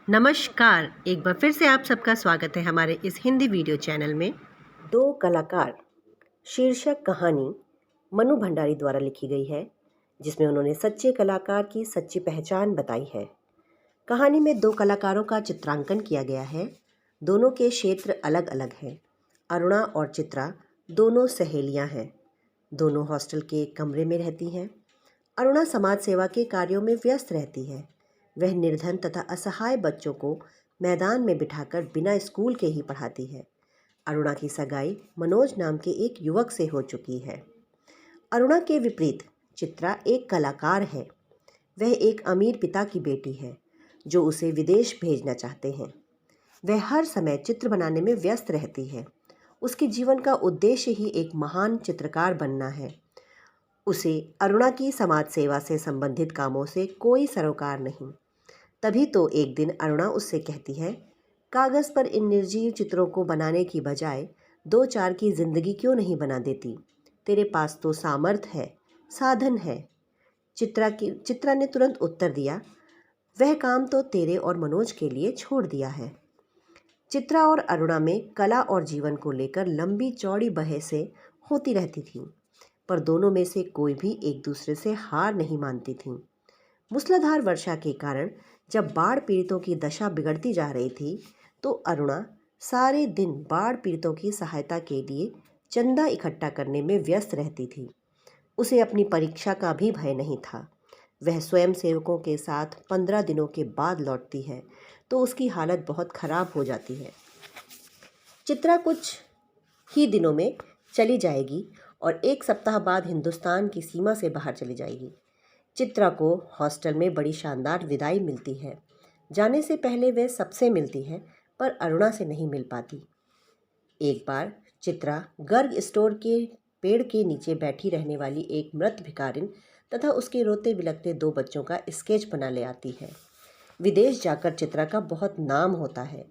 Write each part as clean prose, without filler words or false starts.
नमस्कार, एक बार फिर से आप सबका स्वागत है हमारे इस हिंदी वीडियो चैनल में। दो कलाकार शीर्षक कहानी मनु भंडारी द्वारा लिखी गई है, जिसमें उन्होंने सच्चे कलाकार की सच्ची पहचान बताई है। कहानी में दो कलाकारों का चित्रांकन किया गया है। दोनों के क्षेत्र अलग अलग हैं। अरुणा और चित्रा दोनों सहेलियां हैं। दोनों हॉस्टल के एक कमरे में रहती हैं। अरुणा समाज सेवा के कार्यों में व्यस्त रहती है। वह निर्धन तथा असहाय बच्चों को मैदान में बिठाकर बिना स्कूल के ही पढ़ाती है। अरुणा की सगाई मनोज नाम के एक युवक से हो चुकी है। अरुणा के विपरीत चित्रा एक कलाकार है। वह एक अमीर पिता की बेटी है जो उसे विदेश भेजना चाहते हैं। वह हर समय चित्र बनाने में व्यस्त रहती है। उसके जीवन का उद्देश्य ही एक महान चित्रकार बनना है। उसे अरुणा की समाज सेवा से संबंधित कामों से कोई सरोकार नहीं। तभी तो एक दिन अरुणा उससे कहती है, कागज़ पर इन निर्जीव चित्रों को बनाने की बजाय दो चार की जिंदगी क्यों नहीं बना देती? तेरे पास तो सामर्थ्य है, साधन है। चित्रा ने तुरंत उत्तर दिया, वह काम तो तेरे और मनोज के लिए छोड़ दिया है। चित्रा और अरुणा में कला और जीवन को लेकर लंबी चौड़ी बहसें होती रहती थीं, पर दोनों में से कोई भी एक दूसरे से हार नहीं मानती थीं। मूसलाधार वर्षा के कारण जब बाढ़ पीड़ितों की दशा बिगड़ती जा रही थी, तो अरुणा सारे दिन बाढ़ पीड़ितों की सहायता के लिए चंदा इकट्ठा करने में व्यस्त रहती थी। उसे अपनी परीक्षा का भी भय नहीं था। वह स्वयं सेवकों के साथ 15 दिनों के बाद लौटती है तो उसकी हालत बहुत खराब हो जाती है। चित्रा कुछ ही दिनों में चली जाएगी और एक सप्ताह बाद हिंदुस्तान की सीमा से बाहर चली जाएगी। चित्रा को हॉस्टल में बड़ी शानदार विदाई मिलती है। जाने से पहले वह सबसे मिलती है, पर अरुणा से नहीं मिल पाती। एक बार चित्रा गर्ग स्टोर के पेड़ के नीचे बैठी रहने वाली एक मृत भिखारिन तथा उसके रोते बिलखते दो बच्चों का स्केच बना ले आती है। विदेश जाकर चित्रा का बहुत नाम होता है।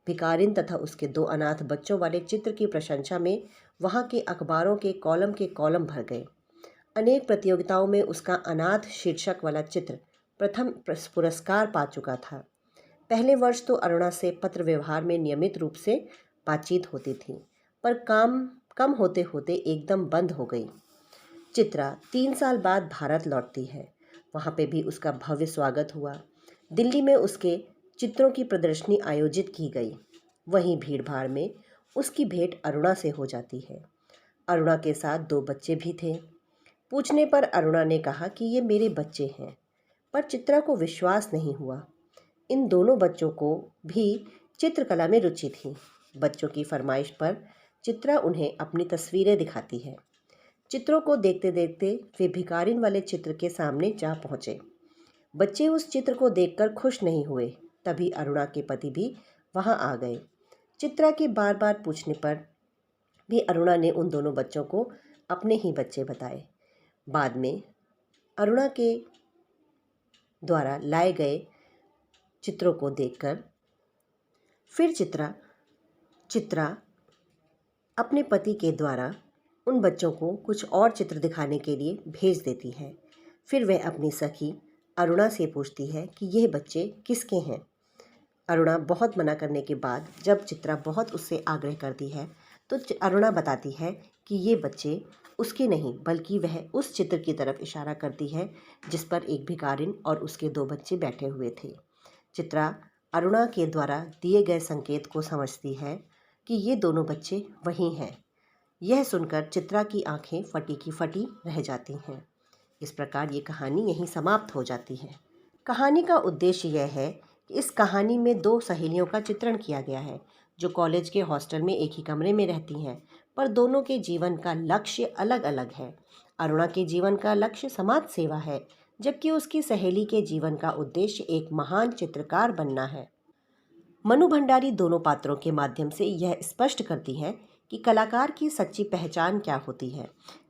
भिखारिन तथा उसके दो अनाथ बच्चों वाले चित्र की प्रशंसा में वहाँ के अखबारों के कॉलम भर गए। अनेक प्रतियोगिताओं में उसका अनाथ शीर्षक वाला चित्र प्रथम पुरस्कार पा चुका था। पहले वर्ष तो अरुणा से पत्र व्यवहार में नियमित रूप से बातचीत होती थी, पर काम कम होते होते एकदम बंद हो गई। चित्रा 3 साल बाद भारत लौटती है। वहाँ पे भी उसका भव्य स्वागत हुआ। दिल्ली में उसके चित्रों की प्रदर्शनी आयोजित की गई। वहीं भीड़ भाड़ में उसकी भेंट अरुणा से हो जाती है। अरुणा के साथ 2 बच्चे भी थे। पूछने पर अरुणा ने कहा कि ये मेरे बच्चे हैं, पर चित्रा को विश्वास नहीं हुआ। इन दोनों बच्चों को भी चित्रकला में रुचि थी। बच्चों की फरमाइश पर चित्रा उन्हें अपनी तस्वीरें दिखाती है। चित्रों को देखते देखते वे भिखारिन वाले चित्र के सामने जा पहुँचे। बच्चे उस चित्र को देखकर खुश नहीं हुए। तभी अरुणा के पति भी वहाँ आ गए। चित्रा के बार बार पूछने पर भी अरुणा ने उन दोनों बच्चों को अपने ही बच्चे बताए। बाद में अरुणा के द्वारा लाए गए चित्रों को देखकर फिर चित्रा अपने पति के द्वारा उन बच्चों को कुछ और चित्र दिखाने के लिए भेज देती है। फिर वह अपनी सखी अरुणा से पूछती है कि यह बच्चे किसके हैं। अरुणा बहुत मना करने के बाद जब चित्रा बहुत उससे आग्रह करती है तो अरुणा बताती है कि ये बच्चे उसके नहीं बल्कि वह उस चित्र की तरफ इशारा करती है जिस पर एक भिखारिन और उसके 2 बच्चे बैठे हुए थे। चित्रा अरुणा के द्वारा दिए गए संकेत को समझती है कि ये दोनों बच्चे वही हैं। यह सुनकर चित्रा की आंखें फटी की फटी रह जाती हैं। इस प्रकार ये कहानी यहीं समाप्त हो जाती है। कहानी का उद्देश्य यह है कि इस कहानी में 2 सहेलियों का चित्रण किया गया है जो कॉलेज के हॉस्टल में एक ही कमरे में रहती हैं, पर दोनों के जीवन का लक्ष्य अलग अलग है। अरुणा के जीवन का लक्ष्य समाज सेवा है, जबकि उसकी सहेली के जीवन का उद्देश्य एक महान चित्रकार बनना है। मनु भंडारी दोनों पात्रों के माध्यम से यह स्पष्ट करती है कि कलाकार की सच्ची पहचान क्या होती है।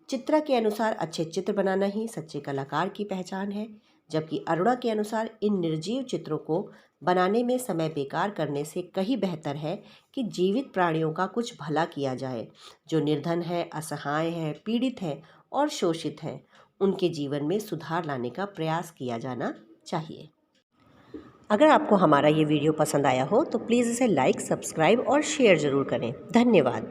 चित्रा के अनुसार अच्छे चित्र बनाना ही सच्चे कलाकार की पहचान है, जबकि अरुणा के अनुसार इन निर्जीव चित्रों को बनाने में समय बेकार करने से कहीं बेहतर है कि जीवित प्राणियों का कुछ भला किया जाए। जो निर्धन है, असहाय है, पीड़ित है और शोषित हैं, उनके जीवन में सुधार लाने का प्रयास किया जाना चाहिए। अगर आपको हमारा ये वीडियो पसंद आया हो तो प्लीज़ इसे लाइक, सब्सक्राइब और शेयर ज़रूर करें। धन्यवाद।